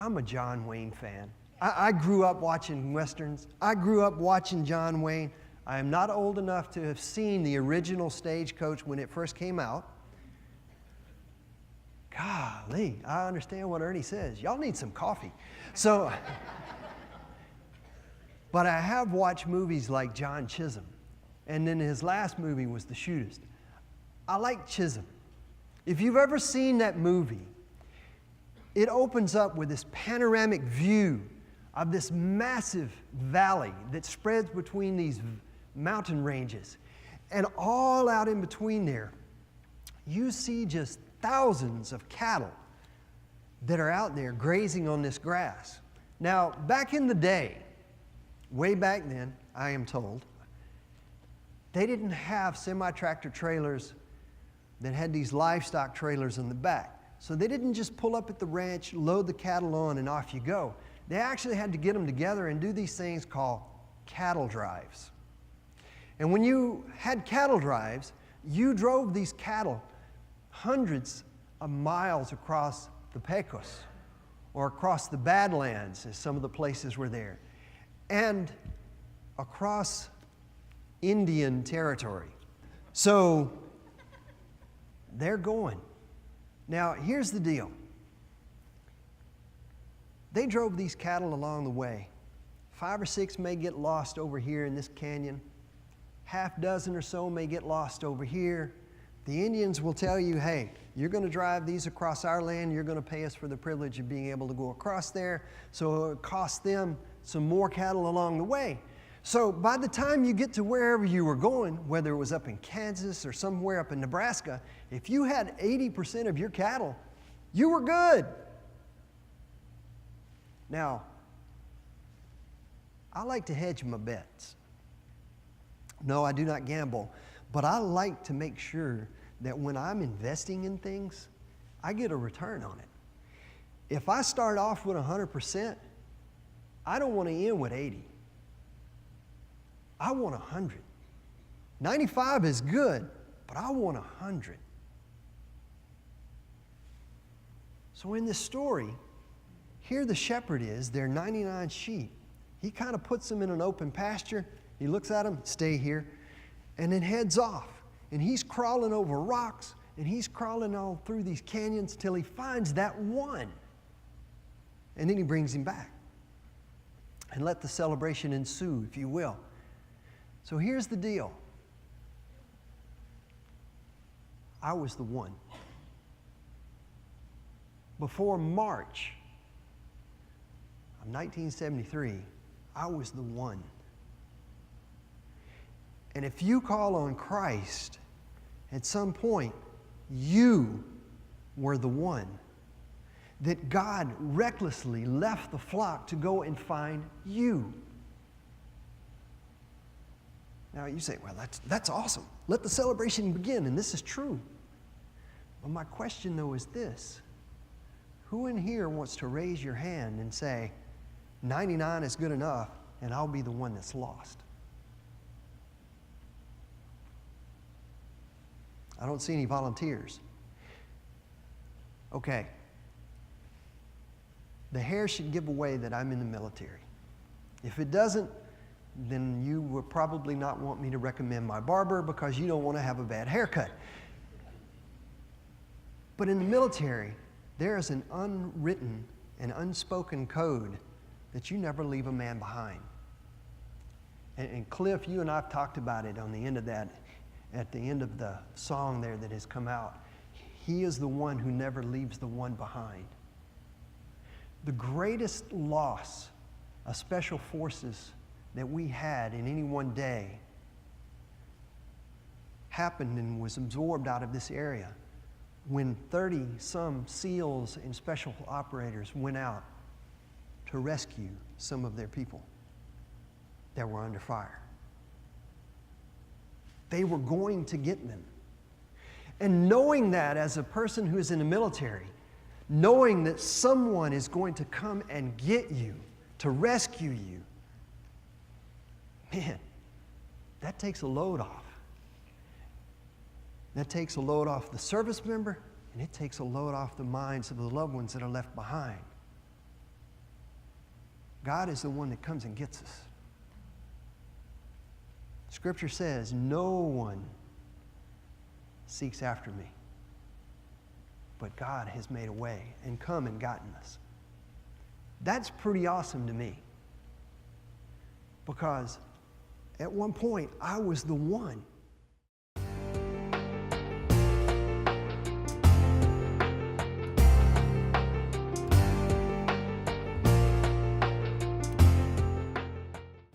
I'm a John Wayne fan. I grew up watching Westerns. I grew up watching John Wayne. I am not old enough to have seen the original Stagecoach when it first came out. Golly, I understand what Ernie says. Y'all need some coffee. So, but I have watched movies like John Chisholm. And then his last movie was The Shootist. I like Chisholm. If you've ever seen that movie, it opens up with this panoramic view of this massive valley that spreads between these mountain ranges. And all out in between there, you see just thousands of cattle that are out there grazing on this grass. Now, back in the day, way back then, I am told, they didn't have semi-tractor trailers that had these livestock trailers in the back. So they didn't just pull up at the ranch, load the cattle on, and off you go. They actually had to get them together and do these things called cattle drives. And when you had cattle drives, you drove these cattle hundreds of miles across the Pecos or across the Badlands, as some of the places were there, and across Indian territory. So they're going. Now, here's the deal. They drove these cattle along the way. 5 or 6 may get lost over here in this canyon. Half dozen or so may get lost over here. The Indians will tell you, hey, you're going to drive these across our land. You're going to pay us for the privilege of being able to go across there. So it costs them some more cattle along the way. So by the time you get to wherever you were going, whether it was up in Kansas or somewhere up in Nebraska, if you had 80% of your cattle, you were good. Now, I like to hedge my bets. No, I do not gamble, but I like to make sure that when I'm investing in things, I get a return on it. If I start off with 100%, I don't want to end with 80. I want 100. 95 is good, but I want 100. So in this story, here the shepherd is, there are 99 sheep. He kind of puts them in an open pasture. He looks at them, stay here, and then heads off. And he's crawling over rocks, and he's crawling all through these canyons till he finds that one. And then he brings him back. And let the celebration ensue, if you will. So here's the deal. I was the one. Before March of 1973, I was the one. And if you call on Christ, at some point, you were the one that God recklessly left the flock to go and find you. Now you say, well, that's awesome. Let the celebration begin, and this is true. But my question, though, is this. Who in here wants to raise your hand and say, 99 is good enough, and I'll be the one that's lost? I don't see any volunteers. Okay. The hair should give away that I'm in the military. If it doesn't, then you would probably not want me to recommend my barber because you don't want to have a bad haircut. But in the military, there is an unwritten and unspoken code that you never leave a man behind. And Cliff, you and I have talked about it on the end of that, at the end of the song there that has come out. He is the one who never leaves the one behind. The greatest loss of special forces that we had in any one day happened and was absorbed out of this area when 30-some SEALs and special operators went out to rescue some of their people that were under fire. They were going to get them. And knowing that as a person who is in the military, knowing that someone is going to come and get you, to rescue you, man, that takes a load off. That takes a load off the service member, and it takes a load off the minds of the loved ones that are left behind. God is the one that comes and gets us. Scripture says, no one seeks after me, but God has made a way and come and gotten us. That's pretty awesome to me, because at one point I was the one